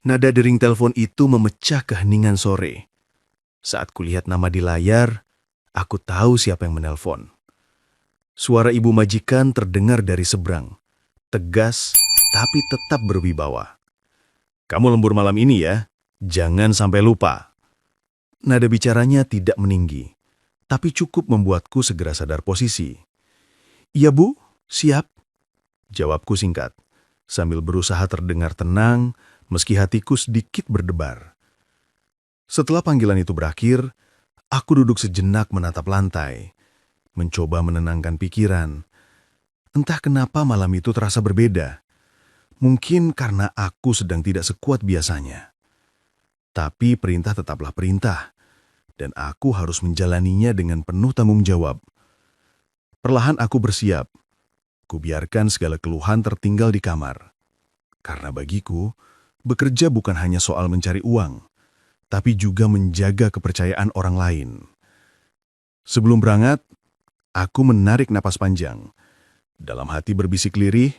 Nada dering telepon itu memecah keheningan sore. Saat kulihat nama di layar, aku tahu siapa yang menelpon. Suara ibu majikan terdengar dari seberang, tegas tapi tetap berwibawa. "Kamu lembur malam ini ya, jangan sampai lupa." Nada bicaranya tidak meninggi, tapi cukup membuatku segera sadar posisi. "Iya Bu, siap," jawabku singkat, sambil berusaha terdengar tenang meski hatiku sedikit berdebar. Setelah panggilan itu berakhir, aku duduk sejenak menatap lantai, mencoba menenangkan pikiran. Entah kenapa malam itu terasa berbeda. Mungkin karena aku sedang tidak sekuat biasanya. Tapi perintah tetaplah perintah, dan aku harus menjalaninya dengan penuh tanggung jawab. Perlahan aku bersiap. Kubiarkan segala keluhan tertinggal di kamar. Karena bagiku, bekerja bukan hanya soal mencari uang, tapi juga menjaga kepercayaan orang lain. Sebelum berangkat, aku menarik napas panjang. Dalam hati berbisik lirih,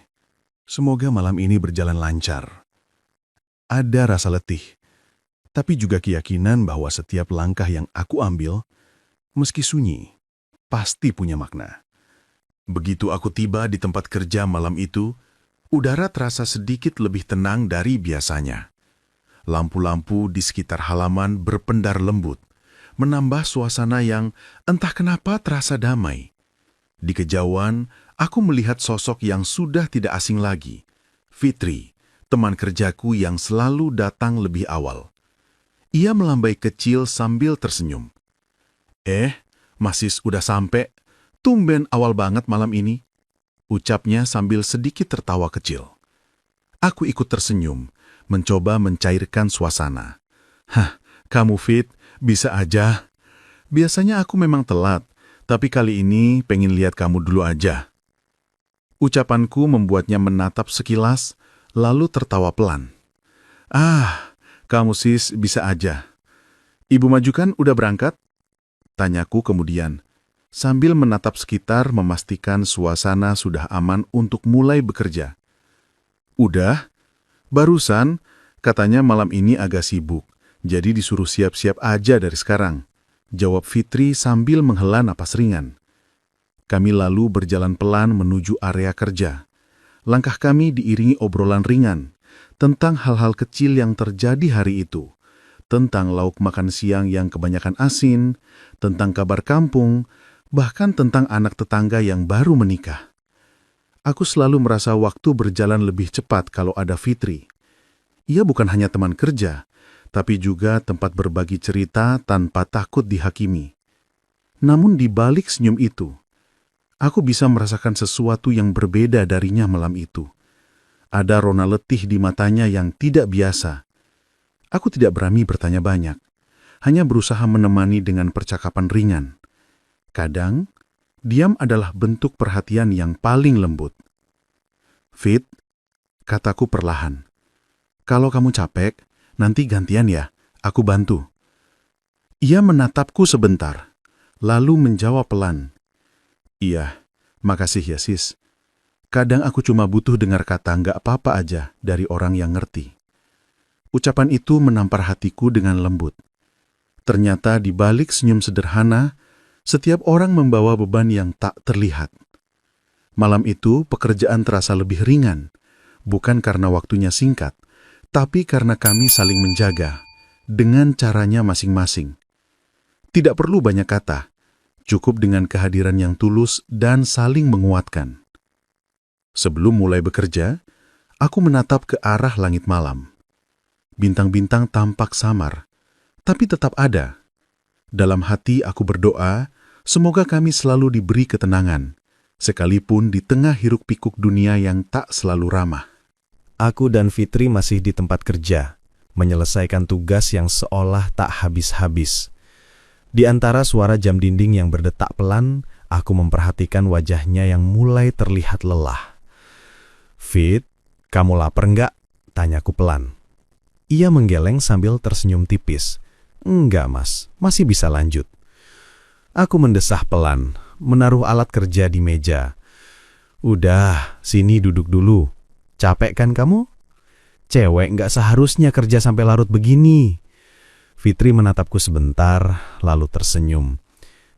semoga malam ini berjalan lancar. Ada rasa letih, tapi juga keyakinan bahwa setiap langkah yang aku ambil, meski sunyi, pasti punya makna. Begitu aku tiba di tempat kerja malam itu, udara terasa sedikit lebih tenang dari biasanya. Lampu-lampu di sekitar halaman berpendar lembut, menambah suasana yang entah kenapa terasa damai. Di kejauhan, aku melihat sosok yang sudah tidak asing lagi, Fitri, teman kerjaku yang selalu datang lebih awal. Ia melambai kecil sambil tersenyum. Masis udah sampai. Tumben awal banget malam ini, ucapnya sambil sedikit tertawa kecil. Aku ikut tersenyum, mencoba mencairkan suasana. Kamu Fit, bisa aja. Biasanya aku memang telat, tapi kali ini pengen lihat kamu dulu aja. Ucapanku membuatnya menatap sekilas, lalu tertawa pelan. Kamu sis bisa aja. Ibu majikan udah berangkat? Tanyaku kemudian, sambil menatap sekitar memastikan suasana sudah aman untuk mulai bekerja. Udah, barusan katanya malam ini agak sibuk, jadi disuruh siap-siap aja dari sekarang, jawab Fitri sambil menghela napas ringan. Kami lalu berjalan pelan menuju area kerja. Langkah kami diiringi obrolan ringan tentang hal-hal kecil yang terjadi hari itu, tentang lauk makan siang yang kebanyakan asin, tentang kabar kampung, bahkan tentang anak tetangga yang baru menikah. Aku selalu merasa waktu berjalan lebih cepat kalau ada Fitri. Ia bukan hanya teman kerja, tapi juga tempat berbagi cerita tanpa takut dihakimi. Namun di balik senyum itu, aku bisa merasakan sesuatu yang berbeda darinya malam itu. Ada rona letih di matanya yang tidak biasa. Aku tidak berani bertanya banyak, hanya berusaha menemani dengan percakapan ringan. Kadang, diam adalah bentuk perhatian yang paling lembut. Fit, kataku perlahan. Kalau kamu capek, nanti gantian ya, aku bantu. Ia menatapku sebentar, lalu menjawab pelan. Iya, makasih ya sis. Kadang aku cuma butuh dengar kata nggak apa-apa aja dari orang yang ngerti. Ucapan itu menampar hatiku dengan lembut. Ternyata di balik senyum sederhana, setiap orang membawa beban yang tak terlihat. Malam itu pekerjaan terasa lebih ringan, bukan karena waktunya singkat, tapi karena kami saling menjaga, dengan caranya masing-masing. Tidak perlu banyak kata, cukup dengan kehadiran yang tulus dan saling menguatkan. Sebelum mulai bekerja, aku menatap ke arah langit malam. Bintang-bintang tampak samar, tapi tetap ada. Dalam hati aku berdoa, semoga kami selalu diberi ketenangan, sekalipun di tengah hiruk-pikuk dunia yang tak selalu ramah. Aku dan Fitri masih di tempat kerja, menyelesaikan tugas yang seolah tak habis-habis. Di antara suara jam dinding yang berdetak pelan, aku memperhatikan wajahnya yang mulai terlihat lelah. Fit, kamu lapar nggak? Tanyaku pelan. Ia menggeleng sambil tersenyum tipis. Enggak mas, masih bisa lanjut. Aku mendesah pelan, menaruh alat kerja di meja. Udah, sini duduk dulu. Capek kan kamu? Cewek nggak seharusnya kerja sampai larut begini. Fitri menatapku sebentar, lalu tersenyum.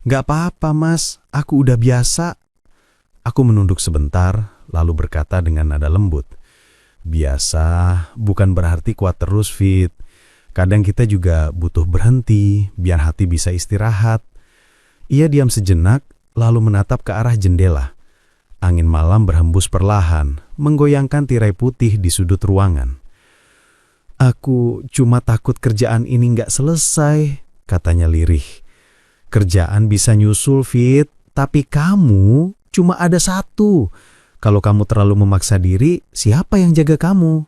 Nggak apa-apa mas, aku udah biasa. Aku menunduk sebentar, lalu berkata dengan nada lembut. Biasa bukan berarti kuat terus, Fit. Kadang kita juga butuh berhenti, biar hati bisa istirahat. Ia diam sejenak, lalu menatap ke arah jendela. Angin malam berhembus perlahan, menggoyangkan tirai putih di sudut ruangan. Aku cuma takut kerjaan ini nggak selesai, katanya lirih. Kerjaan bisa nyusul, Fit, tapi kamu cuma ada satu. Kalau kamu terlalu memaksa diri, siapa yang jaga kamu?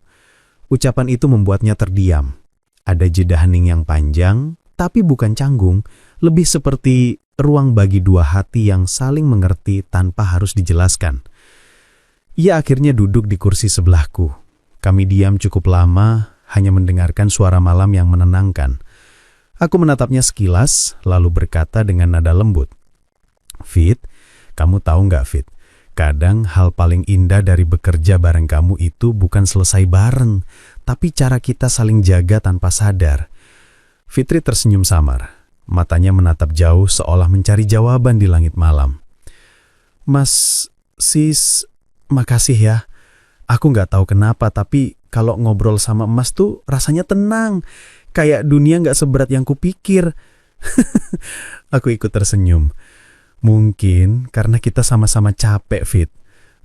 Ucapan itu membuatnya terdiam. Ada jeda hening yang panjang, tapi bukan canggung, lebih seperti ruang bagi dua hati yang saling mengerti tanpa harus dijelaskan. Ia akhirnya duduk di kursi sebelahku. Kami diam cukup lama, hanya mendengarkan suara malam yang menenangkan. Aku menatapnya sekilas, lalu berkata dengan nada lembut. Fit, kamu tahu nggak, Fit? Kadang hal paling indah dari bekerja bareng kamu itu bukan selesai bareng, tapi cara kita saling jaga tanpa sadar. Fitri tersenyum samar. Matanya menatap jauh seolah mencari jawaban di langit malam. Mas, sis, makasih ya. Aku nggak tahu kenapa, tapi kalau ngobrol sama Mas tuh rasanya tenang. Kayak dunia nggak seberat yang kupikir. Aku ikut tersenyum. Mungkin karena kita sama-sama capek, Fit.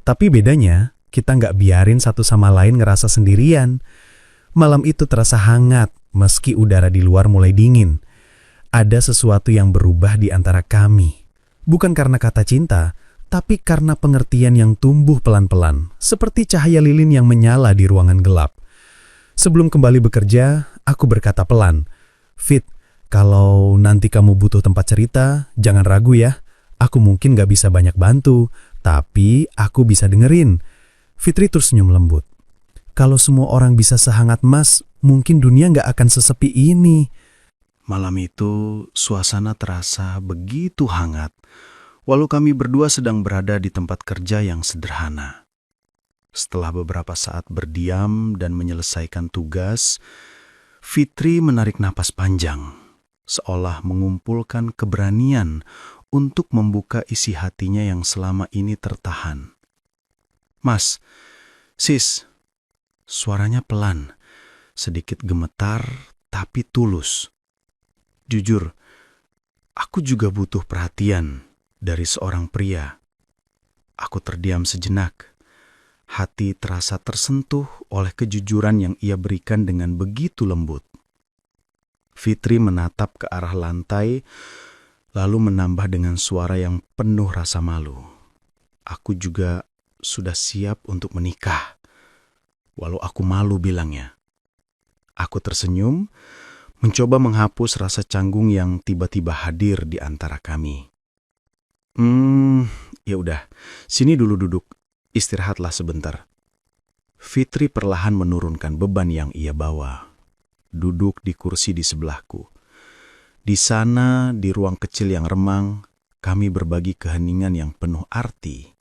Tapi bedanya, kita nggak biarin satu sama lain ngerasa sendirian. Malam itu terasa hangat, meski udara di luar mulai dingin. Ada sesuatu yang berubah di antara kami. Bukan karena kata cinta, tapi karena pengertian yang tumbuh pelan-pelan, seperti cahaya lilin yang menyala di ruangan gelap. Sebelum kembali bekerja, aku berkata pelan, Fit, kalau nanti kamu butuh tempat cerita, jangan ragu ya. Aku mungkin gak bisa banyak bantu, tapi aku bisa dengerin. Fitri tersenyum lembut. Kalau semua orang bisa sehangat Mas, mungkin dunia gak akan sesepi ini. Malam itu, suasana terasa begitu hangat, walau kami berdua sedang berada di tempat kerja yang sederhana. Setelah beberapa saat berdiam dan menyelesaikan tugas, Fitri menarik napas panjang, seolah mengumpulkan keberanian untuk membuka isi hatinya yang selama ini tertahan. Mas, sis, suaranya pelan, sedikit gemetar tapi tulus. Jujur, aku juga butuh perhatian dari seorang pria. Aku terdiam sejenak. Hati terasa tersentuh oleh kejujuran yang ia berikan dengan begitu lembut. Fitri menatap ke arah lantai, lalu menambah dengan suara yang penuh rasa malu. Aku juga sudah siap untuk menikah, walau aku malu bilangnya. Aku tersenyum, mencoba menghapus rasa canggung yang tiba-tiba hadir di antara kami. Ya udah, sini dulu duduk, istirahatlah sebentar. Fitri perlahan menurunkan beban yang ia bawa. Duduk di kursi di sebelahku. Di sana, di ruang kecil yang remang, kami berbagi keheningan yang penuh arti.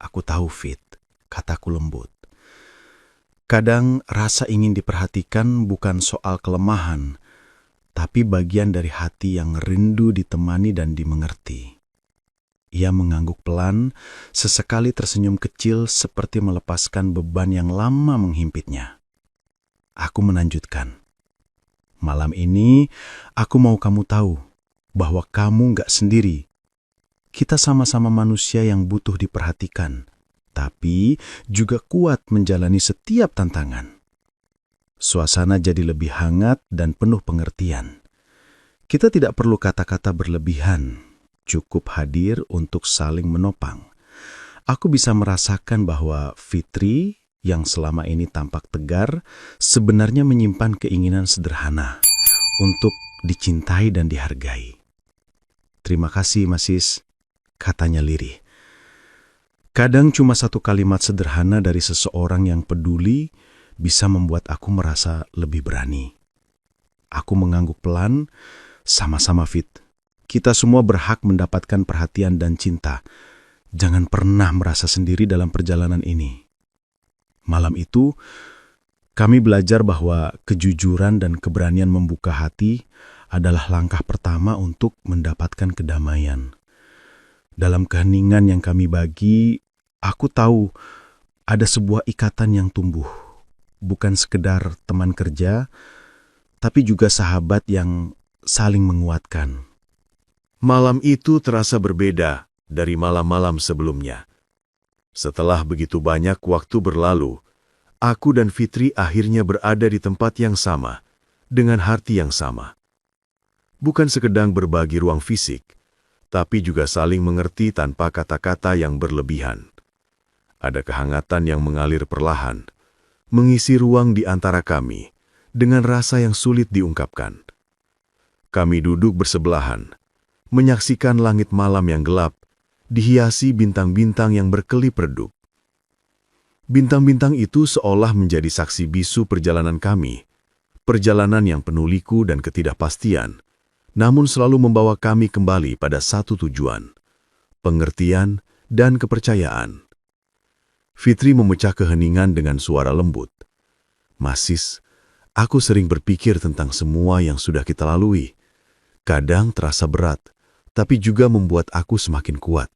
Aku tahu, Fit, kataku lembut. Kadang rasa ingin diperhatikan bukan soal kelemahan, tapi bagian dari hati yang rindu ditemani dan dimengerti. Ia mengangguk pelan, sesekali tersenyum kecil seperti melepaskan beban yang lama menghimpitnya. Aku melanjutkan. Malam ini, aku mau kamu tahu bahwa kamu gak sendiri. Kita sama-sama manusia yang butuh diperhatikan, tapi juga kuat menjalani setiap tantangan. Suasana jadi lebih hangat dan penuh pengertian. Kita tidak perlu kata-kata berlebihan, cukup hadir untuk saling menopang. Aku bisa merasakan bahwa Fitri yang selama ini tampak tegar, sebenarnya menyimpan keinginan sederhana untuk dicintai dan dihargai. Terima kasih, Masis, katanya lirih. Kadang cuma satu kalimat sederhana dari seseorang yang peduli bisa membuat aku merasa lebih berani. Aku mengangguk pelan, sama-sama Fit. Kita semua berhak mendapatkan perhatian dan cinta. Jangan pernah merasa sendiri dalam perjalanan ini. Malam itu, Kami belajar bahwa kejujuran dan keberanian membuka hati adalah langkah pertama untuk mendapatkan kedamaian. Dalam keheningan yang kami bagi, aku tahu ada sebuah ikatan yang tumbuh. Bukan sekedar teman kerja, tapi juga sahabat yang saling menguatkan. Malam itu terasa berbeda dari malam-malam sebelumnya. Setelah begitu banyak waktu berlalu, aku dan Fitri akhirnya berada di tempat yang sama, dengan hati yang sama. Bukan sekedar berbagi ruang fisik, tapi juga saling mengerti tanpa kata-kata yang berlebihan. Ada kehangatan yang mengalir perlahan, mengisi ruang di antara kami, dengan rasa yang sulit diungkapkan. Kami duduk bersebelahan, menyaksikan langit malam yang gelap, dihiasi bintang-bintang yang berkelip redup. Bintang-bintang itu seolah menjadi saksi bisu perjalanan kami, perjalanan yang penuh liku dan ketidakpastian, namun selalu membawa kami kembali pada satu tujuan, pengertian dan kepercayaan. Fitri memecah keheningan dengan suara lembut. "Masis, aku sering berpikir tentang semua yang sudah kita lalui. Kadang terasa berat, tapi juga membuat aku semakin kuat.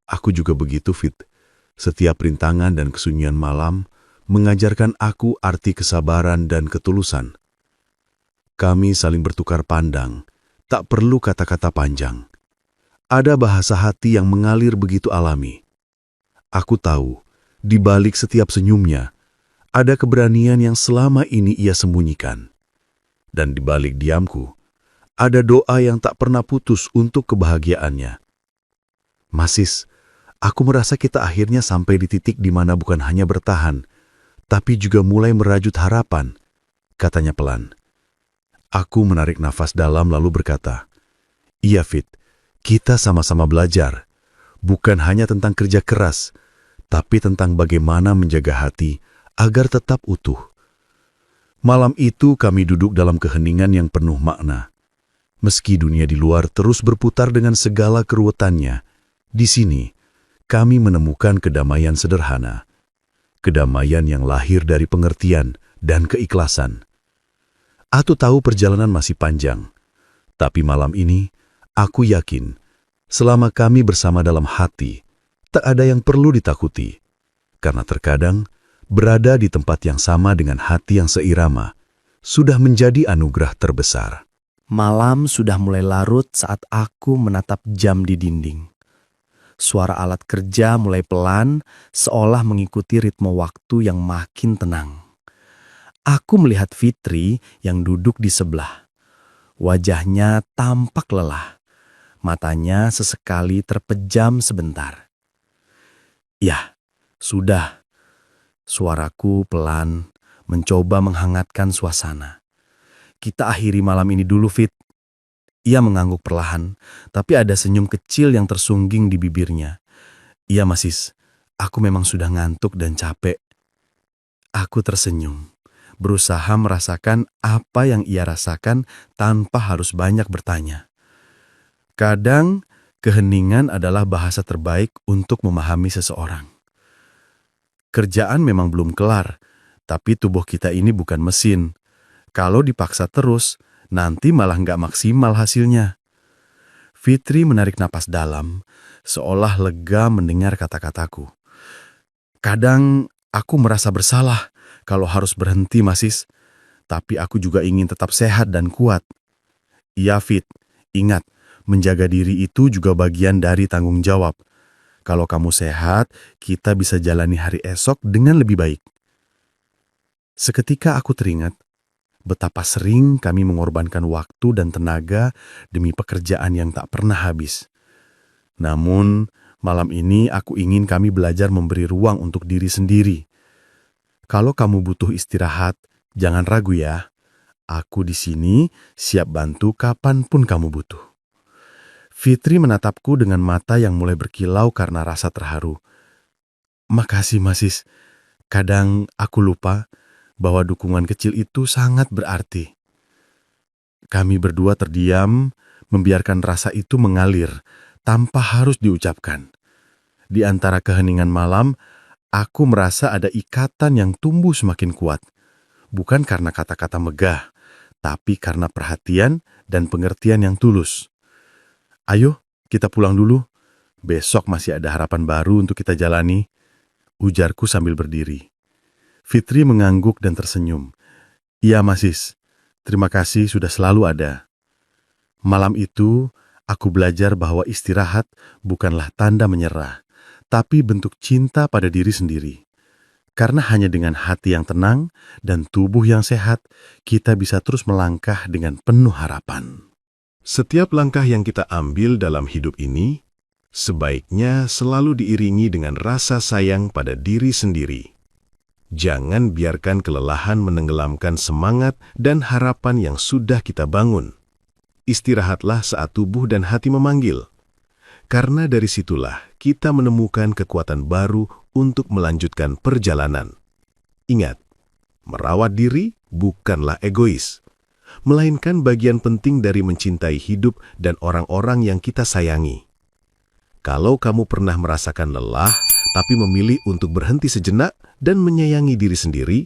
Aku juga begitu, Fit. Setiap rintangan dan kesunyian malam mengajarkan aku arti kesabaran dan ketulusan." Kami saling bertukar pandang, tak perlu kata-kata panjang. Ada bahasa hati yang mengalir begitu alami. Aku tahu, di balik setiap senyumnya, ada keberanian yang selama ini ia sembunyikan. Dan di balik diamku, ada doa yang tak pernah putus untuk kebahagiaannya. "Masis, aku merasa kita akhirnya sampai di titik di mana bukan hanya bertahan, tapi juga mulai merajut harapan," katanya pelan. Aku menarik nafas dalam lalu berkata, "Iya Fit, kita sama-sama belajar. Bukan hanya tentang kerja keras, tapi tentang bagaimana menjaga hati agar tetap utuh." Malam itu kami duduk dalam keheningan yang penuh makna. Meski dunia di luar terus berputar dengan segala keruwetannya, di sini kami menemukan kedamaian sederhana. Kedamaian yang lahir dari pengertian dan keikhlasan. Aku tahu perjalanan masih panjang, tapi malam ini aku yakin selama kami bersama dalam hati, tak ada yang perlu ditakuti. Karena terkadang berada di tempat yang sama dengan hati yang seirama sudah menjadi anugerah terbesar. Malam sudah mulai larut saat aku menatap jam di dinding. Suara alat kerja mulai pelan, seolah mengikuti ritme waktu yang makin tenang. Aku melihat Fitri yang duduk di sebelah. Wajahnya tampak lelah. Matanya sesekali terpejam sebentar. "Ya, sudah." Suaraku pelan, mencoba menghangatkan suasana. "Kita akhiri malam ini dulu, Fit." Ia mengangguk perlahan, tapi ada senyum kecil yang tersungging di bibirnya. "Iya, Masis, aku memang sudah ngantuk dan capek." Aku tersenyum, berusaha merasakan apa yang ia rasakan tanpa harus banyak bertanya. Kadang, keheningan adalah bahasa terbaik untuk memahami seseorang. Kerjaan memang belum kelar, tapi tubuh kita ini bukan mesin. Kalau dipaksa terus, nanti malah nggak maksimal hasilnya. Fitri menarik napas dalam, seolah lega mendengar kata-kataku. "Kadang aku merasa bersalah kalau harus berhenti, Masis. Tapi aku juga ingin tetap sehat dan kuat." "Iya, Fit. Ingat, menjaga diri itu juga bagian dari tanggung jawab. Kalau kamu sehat, kita bisa jalani hari esok dengan lebih baik." Seketika aku teringat betapa sering kami mengorbankan waktu dan tenaga demi pekerjaan yang tak pernah habis. Namun, malam ini aku ingin kami belajar memberi ruang untuk diri sendiri. Kalau kamu butuh istirahat, jangan ragu ya. Aku di sini siap bantu kapanpun kamu butuh. Fitri menatapku dengan mata yang mulai berkilau karena rasa terharu. "Makasih, Masis. Kadang aku lupa bahwa dukungan kecil itu sangat berarti." Kami berdua terdiam, membiarkan rasa itu mengalir tanpa harus diucapkan. Di antara keheningan malam, Aku merasa ada ikatan yang tumbuh semakin kuat. Bukan karena kata-kata megah, tapi karena perhatian dan pengertian yang tulus. Ayo, kita pulang dulu. Besok masih ada harapan baru untuk kita jalani, ujarku sambil berdiri. Fitri mengangguk dan tersenyum. Iya, Masis. Terima kasih sudah selalu ada. Malam itu, aku belajar bahwa istirahat bukanlah tanda menyerah, tapi bentuk cinta pada diri sendiri. Karena hanya dengan hati yang tenang dan tubuh yang sehat, kita bisa terus melangkah dengan penuh harapan. Setiap langkah yang kita ambil dalam hidup ini, sebaiknya selalu diiringi dengan rasa sayang pada diri sendiri. Jangan biarkan kelelahan menenggelamkan semangat dan harapan yang sudah kita bangun. Istirahatlah saat tubuh dan hati memanggil. Karena dari situlah kita menemukan kekuatan baru untuk melanjutkan perjalanan. Ingat, merawat diri bukanlah egois, melainkan bagian penting dari mencintai hidup dan orang-orang yang kita sayangi. Kalau kamu pernah merasakan lelah, tapi memilih untuk berhenti sejenak dan menyayangi diri sendiri,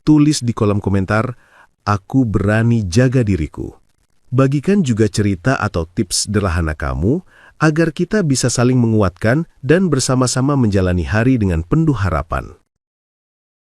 tulis di kolom komentar, "Aku berani jaga diriku." Bagikan juga cerita atau tips sederhana kamu, agar kita bisa saling menguatkan dan bersama-sama menjalani hari dengan penuh harapan.